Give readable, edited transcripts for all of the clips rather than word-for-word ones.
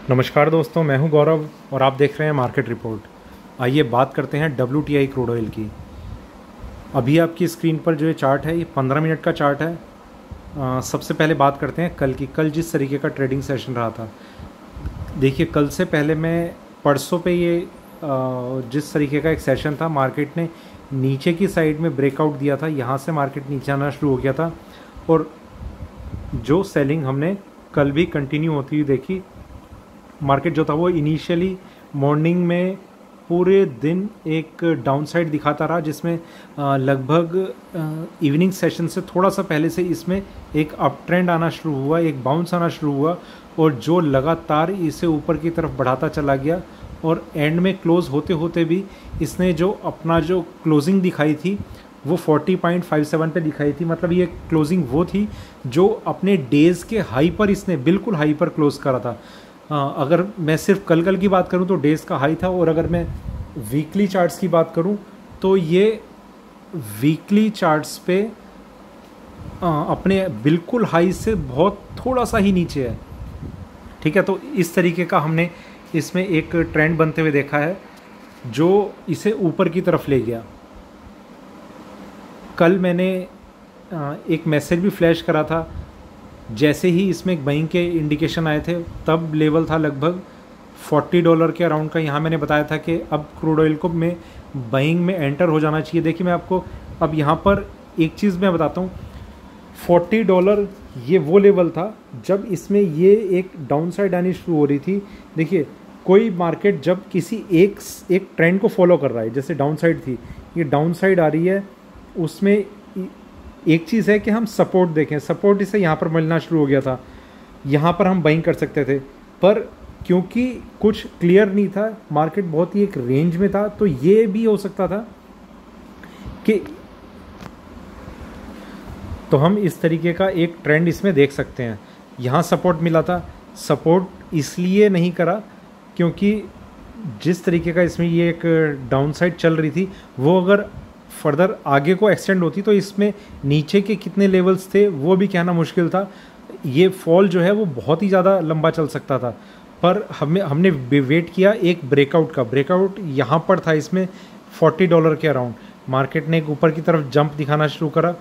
नमस्कार दोस्तों, मैं हूं गौरव और आप देख रहे हैं मार्केट रिपोर्ट। आइए बात करते हैं WTI क्रूड ऑयल की। अभी आपकी स्क्रीन पर जो ये चार्ट है, ये 15 मिनट का चार्ट है। सबसे पहले बात करते हैं कल जिस तरीके का ट्रेडिंग सेशन रहा था। देखिए, कल से पहले मैं परसों पे ये जिस तरीके का एक सेशन था, मार्केट ने नीचे की साइड में ब्रेकआउट दिया था। यहाँ से मार्केट नीचे आना शुरू हो गया था और जो सेलिंग हमने कल भी कंटिन्यू होती हुई देखी। मार्केट जो था वो इनिशियली मॉर्निंग में पूरे दिन एक डाउन साइड दिखाता रहा, जिसमें लगभग इवनिंग सेशन से थोड़ा सा पहले से इसमें एक अप ट्रेंड आना शुरू हुआ, एक बाउंस आना शुरू हुआ और जो लगातार इसे ऊपर की तरफ बढ़ाता चला गया। और एंड में क्लोज़ होते होते भी इसने जो अपना जो क्लोजिंग दिखाई थी वो 40.57 पे दिखाई थी। मतलब ये क्लोजिंग वो थी जो अपने डेज़ के हाई पर इसने बिल्कुल हाई पर क्लोज़ करा था। अगर मैं सिर्फ कल की बात करूं तो डेज़ का हाई था, और अगर मैं वीकली चार्ट्स की बात करूं तो ये वीकली चार्ट्स पे अपने बिल्कुल हाई से बहुत थोड़ा सा ही नीचे है। ठीक है, तो इस तरीके का हमने इसमें एक ट्रेंड बनते हुए देखा है जो इसे ऊपर की तरफ ले गया। कल मैंने एक मैसेज भी फ्लैश करा था। जैसे ही इसमें एक बाइंग के इंडिकेशन आए थे, तब लेवल था लगभग $40 के अराउंड का। यहाँ मैंने बताया था कि अब क्रूड ऑयल को में बाइंग में एंटर हो जाना चाहिए। देखिए, मैं आपको अब यहाँ पर एक चीज़ मैं बताता हूँ। $40 ये वो लेवल था जब इसमें ये एक डाउन साइड आनी शुरू हो रही थी। देखिए, कोई मार्केट जब किसी एक ट्रेंड को फॉलो कर रहा है, जैसे डाउन साइड थी, ये डाउन साइड आ रही है, उसमें एक चीज़ है कि हम सपोर्ट देखें। सपोर्ट इसे यहाँ पर मिलना शुरू हो गया था, यहाँ पर हम बाइंग कर सकते थे, पर क्योंकि कुछ क्लियर नहीं था, मार्केट बहुत ही एक रेंज में था, तो ये भी हो सकता था कि तो हम इस तरीके का एक ट्रेंड इसमें देख सकते हैं। यहाँ सपोर्ट मिला था। सपोर्ट इसलिए नहीं करा क्योंकि जिस तरीके का इसमें ये एक डाउन साइड चल रही थी, वो अगर फर्दर आगे को एक्सटेंड होती तो इसमें नीचे के कितने लेवल्स थे वो भी कहना मुश्किल था। ये फॉल जो है वो बहुत ही ज़्यादा लंबा चल सकता था, पर हमने वेट किया एक ब्रेकआउट का। ब्रेकआउट यहाँ पर था, इसमें $40 के अराउंड। मार्केट ने एक ऊपर की तरफ जंप दिखाना शुरू करा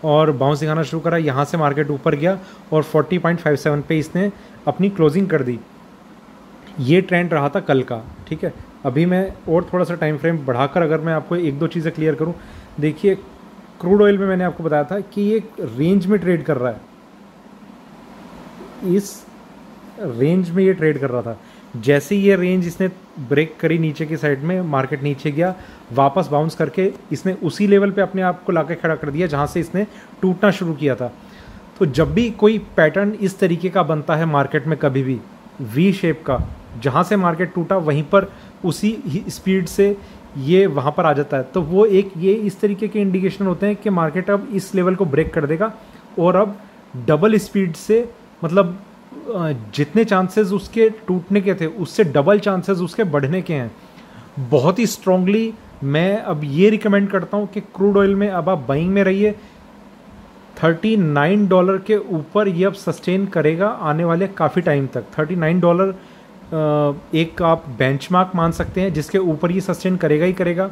और बाउंस दिखाना शुरू करा। यहाँ से मार्केट ऊपर गया और 40.57 पे इसने अपनी क्लोजिंग कर दी। ये ट्रेंड रहा था कल का। ठीक है, अभी मैं और थोड़ा सा टाइम फ्रेम बढ़ाकर अगर मैं आपको एक दो चीज़ें क्लियर करूं। देखिए, क्रूड ऑयल में मैंने आपको बताया था कि ये रेंज में ट्रेड कर रहा है, इस रेंज में ये ट्रेड कर रहा था। जैसे ये रेंज इसने ब्रेक करी नीचे की साइड में, मार्केट नीचे गया, वापस बाउंस करके इसने उसी लेवल पे अपने आप को लाके खड़ा कर दिया जहाँ से इसने टूटना शुरू किया था। तो जब भी कोई पैटर्न इस तरीके का बनता है मार्केट में, कभी भी वी शेप का, जहाँ से मार्केट टूटा वहीं पर उसी ही स्पीड से ये वहाँ पर आ जाता है, तो वो एक ये इस तरीके के इंडिकेशन होते हैं कि मार्केट अब इस लेवल को ब्रेक कर देगा और अब डबल स्पीड से, मतलब जितने चांसेस उसके टूटने के थे उससे डबल चांसेस उसके बढ़ने के हैं। बहुत ही स्ट्रांगली मैं अब ये रिकमेंड करता हूँ कि क्रूड ऑयल में अब आप बाइंग में रहिए। $39 के ऊपर ये अब सस्टेन करेगा आने वाले काफ़ी टाइम तक। $39 एक आप बेंचमार्क मान सकते हैं जिसके ऊपर ये सस्टेन करेगा ही करेगा।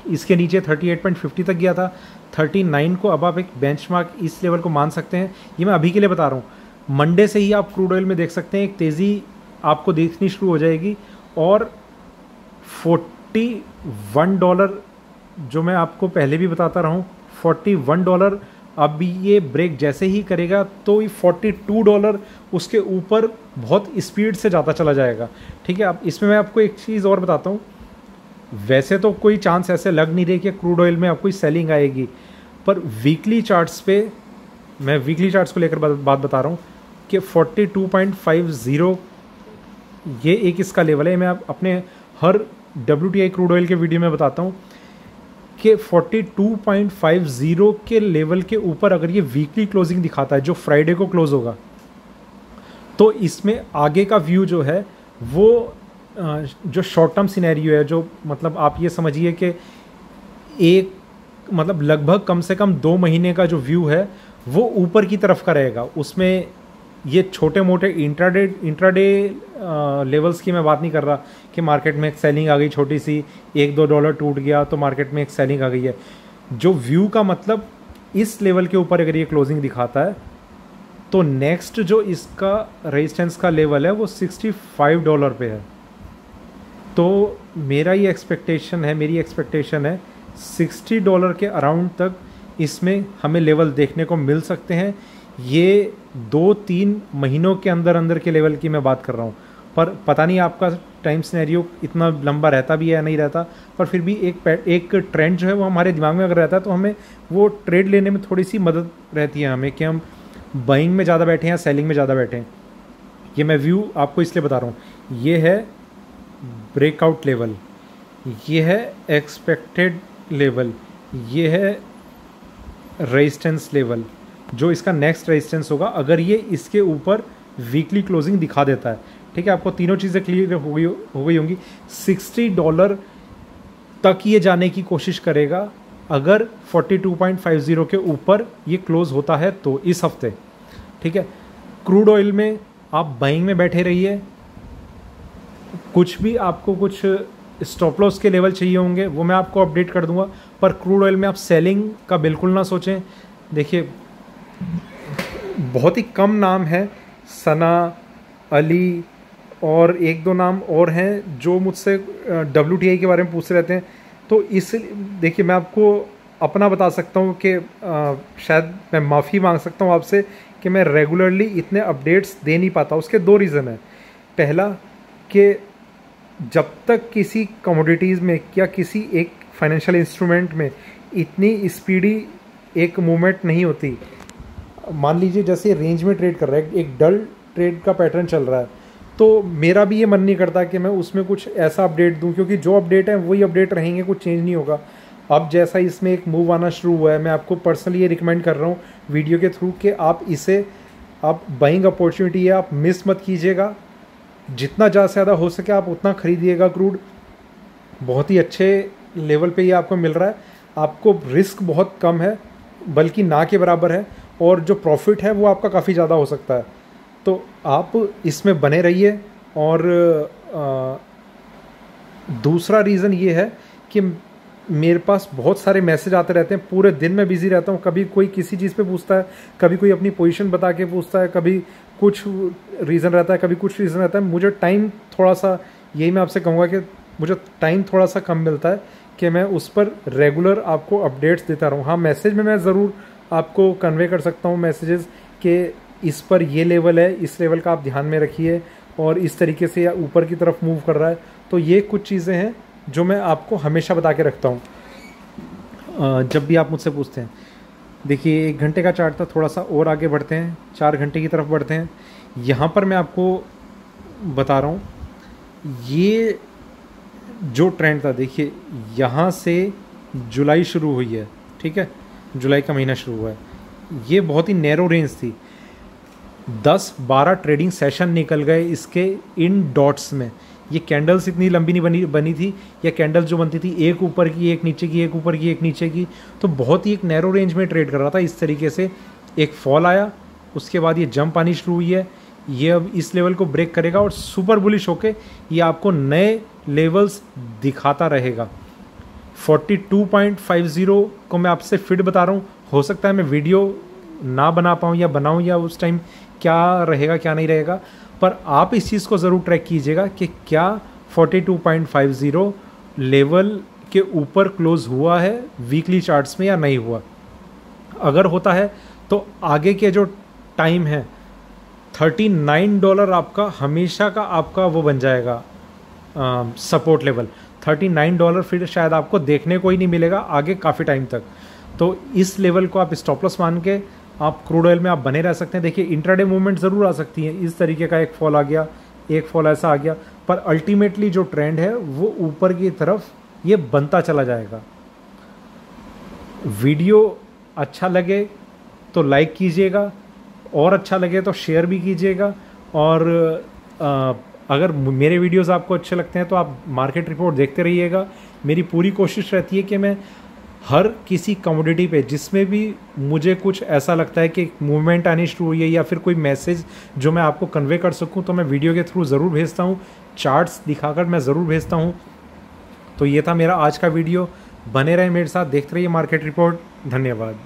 इसके नीचे 38.50 तक गया था। 39 को अब आप एक बेंचमार्क इस लेवल को मान सकते हैं। ये मैं अभी के लिए बता रहा हूँ। मंडे से ही आप क्रूड ऑयल में देख सकते हैं एक तेज़ी आपको देखनी शुरू हो जाएगी और $41 जो मैं आपको पहले भी बताता रहा हूँ, $41 अब ये ब्रेक जैसे ही करेगा तो ये $42 उसके ऊपर बहुत स्पीड से जाता चला जाएगा। ठीक है, अब इसमें मैं आपको एक चीज़ और बताता हूँ। वैसे तो कोई चांस ऐसे लग नहीं रही कि क्रूड ऑयल में आपको कोई सेलिंग आएगी, पर वीकली चार्ट्स पे मैं वीकली चार्ट्स को लेकर बात बता रहा हूँ कि 42.50 ये एक इसका लेवल है। मैं अपने हर WTI क्रूड ऑयल के वीडियो में बताता हूँ कि 42.50 के लेवल के ऊपर अगर ये वीकली क्लोजिंग दिखाता है जो फ्राइडे को क्लोज होगा, तो इसमें आगे का व्यू जो है वो जो शॉर्ट टर्म सिनेरियो है, जो मतलब आप ये समझिए कि एक लगभग कम से कम 2 महीने का जो व्यू है वो ऊपर की तरफ का रहेगा। उसमें ये छोटे मोटे इंट्राडे लेवल्स की मैं बात नहीं कर रहा कि मार्केट में एक सेलिंग आ गई छोटी सी, $1-2 टूट गया तो मार्केट में एक सेलिंग आ गई है। जो व्यू का मतलब इस लेवल के ऊपर अगर ये क्लोजिंग दिखाता है तो नेक्स्ट जो इसका रेजिस्टेंस का लेवल है वो $65 पे है। तो मेरी एक्सपेक्टेशन है $60 के अराउंड तक इसमें हमें लेवल देखने को मिल सकते हैं। ये 2-3 महीनों के अंदर अंदर के लेवल की मैं बात कर रहा हूँ, पर पता नहीं आपका टाइम सिनेरियो इतना लंबा रहता भी है या नहीं रहता, पर फिर भी एक ट्रेंड जो है वो हमारे दिमाग में अगर रहता है तो हमें वो ट्रेड लेने में थोड़ी सी मदद रहती है हमें कि हम बाइंग में ज़्यादा बैठे हैं या सेलिंग में ज़्यादा बैठे हैं। ये मैं व्यू आपको इसलिए बता रहा हूँ। ये है ब्रेकआउट लेवल, ये है एक्सपेक्टेड लेवल, ये है रेजिस्टेंस लेवल, जो इसका नेक्स्ट रेजिस्टेंस होगा अगर ये इसके ऊपर वीकली क्लोजिंग दिखा देता है। ठीक है, आपको तीनों चीज़ें क्लियर हो गई होंगी। $60 तक ये जाने की कोशिश करेगा अगर 42.50 के ऊपर ये क्लोज होता है तो इस हफ्ते। ठीक है, क्रूड ऑयल में आप बाइंग में बैठे रहिए, कुछ भी आपको कुछ स्टॉप लॉस के लेवल चाहिए होंगे वो मैं आपको अपडेट कर दूंगा, पर क्रूड ऑयल में आप सेलिंग का बिल्कुल ना सोचें। देखिए बहुत ही कम नाम है, सना, अली और 1-2 नाम और हैं जो मुझसे WTI के बारे में पूछते रहते हैं। तो इस देखिए मैं आपको अपना बता सकता हूँ कि शायद मैं माफ़ी मांग सकता हूँ आपसे कि मैं रेगुलरली इतने अपडेट्स दे नहीं पाता। उसके 2 रीज़न हैं। पहला कि जब तक किसी कमोडिटीज़ में या किसी एक फाइनेंशियल इंस्ट्रूमेंट में इतनी स्पीडी एक मूवमेंट नहीं होती, मान लीजिए जैसे रेंज में ट्रेड कर रहा है, एक डल ट्रेड का पैटर्न चल रहा है, तो मेरा भी ये मन नहीं करता कि मैं उसमें कुछ ऐसा अपडेट दूं, क्योंकि जो अपडेट है वही अपडेट रहेंगे, कुछ चेंज नहीं होगा। अब जैसा इसमें एक मूव आना शुरू हुआ है, मैं आपको पर्सनली ये रिकमेंड कर रहा हूँ वीडियो के थ्रू कि आप इसे, आप बाइंग अपॉर्चुनिटी है, आप मिस मत कीजिएगा। जितना ज़्यादा से ज़्यादा हो सके आप उतना खरीदिएगा। क्रूड बहुत ही अच्छे लेवल पे ये आपको मिल रहा है, आपको रिस्क बहुत कम है, बल्कि ना के बराबर है, और जो प्रॉफिट है वो आपका काफ़ी ज़्यादा हो सकता है। तो आप इसमें बने रहिए। और दूसरा रीज़न ये है कि मेरे पास बहुत सारे मैसेज आते रहते हैं, पूरे दिन में बिज़ी रहता हूँ। कभी कोई किसी चीज़ पे पूछता है, कभी कोई अपनी पोजीशन बता के पूछता है, कभी कुछ रीज़न रहता है, कभी कुछ रीज़न रहता है। मुझे टाइम थोड़ा सा, यही मैं आपसे कहूँगा कि मुझे टाइम थोड़ा सा कम मिलता है कि मैं उस पर रेगुलर आपको अपडेट्स देता रहूँ। हाँ, मैसेज में मैं ज़रूर आपको कन्वे कर सकता हूँ मैसेजेस कि इस पर ये लेवल है, इस लेवल का आप ध्यान में रखिए, और इस तरीके से या ऊपर की तरफ मूव कर रहा है। तो ये कुछ चीज़ें हैं जो मैं आपको हमेशा बता के रखता हूँ जब भी आप मुझसे पूछते हैं। देखिए 1 घंटे का चार्ट था, थोड़ा सा और आगे बढ़ते हैं, 4 घंटे की तरफ बढ़ते हैं। यहाँ पर मैं आपको बता रहा हूँ, ये जो ट्रेंड था, देखिए यहाँ से जुलाई शुरू हुई है। ठीक है, जुलाई का महीना शुरू हुआ है, ये बहुत ही नैरो रेंज थी। 10-12 ट्रेडिंग सेशन निकल गए इसके इन डॉट्स में। ये कैंडल्स इतनी लंबी नहीं बनी थी, या कैंडल्स जो बनती थी एक ऊपर की एक नीचे की, एक ऊपर की एक नीचे की, तो बहुत ही एक नैरो रेंज में ट्रेड कर रहा था। इस तरीके से एक फॉल आया, उसके बाद ये जंप आनी शुरू हुई है। ये अब इस लेवल को ब्रेक करेगा और सुपर बुलिश होके ये आपको नए लेवल्स दिखाता रहेगा। 42.50 को मैं आपसे फिट बता रहा हूँ। हो सकता है मैं वीडियो ना बना पाऊँ या बनाऊँ, या उस टाइम क्या रहेगा क्या नहीं रहेगा, पर आप इस चीज़ को ज़रूर ट्रैक कीजिएगा कि क्या 42.50 लेवल के ऊपर क्लोज हुआ है वीकली चार्ट्स में या नहीं हुआ। अगर होता है तो आगे के जो टाइम है $39 आपका हमेशा का आपका वो बन जाएगा सपोर्ट लेवल। $39 फिर शायद आपको देखने को ही नहीं मिलेगा आगे काफ़ी टाइम तक। तो इस लेवल को आप स्टॉप लॉस मान के आप क्रूड ऑयल में आप बने रह सकते हैं। देखिए इंट्राडे मूवमेंट ज़रूर आ सकती है, इस तरीके का एक फॉल आ गया, एक फॉल ऐसा आ गया, पर अल्टीमेटली जो ट्रेंड है वो ऊपर की तरफ ये बनता चला जाएगा। वीडियो अच्छा लगे तो लाइक कीजिएगा, और अच्छा लगे तो शेयर भी कीजिएगा, और अगर मेरे वीडियोस आपको अच्छे लगते हैं तो आप मार्केट रिपोर्ट देखते रहिएगा। मेरी पूरी कोशिश रहती है कि मैं हर किसी कमोडिटी पे जिसमें भी मुझे कुछ ऐसा लगता है कि मूवमेंट आनी शुरू हुई है या फिर कोई मैसेज जो मैं आपको कन्वे कर सकूं, तो मैं वीडियो के थ्रू ज़रूर भेजता हूं, चार्ट्स दिखाकर मैं ज़रूर भेजता हूं। तो ये था मेरा आज का वीडियो। बने रहे मेरे साथ, देखते रहिए मार्केट रिपोर्ट। धन्यवाद।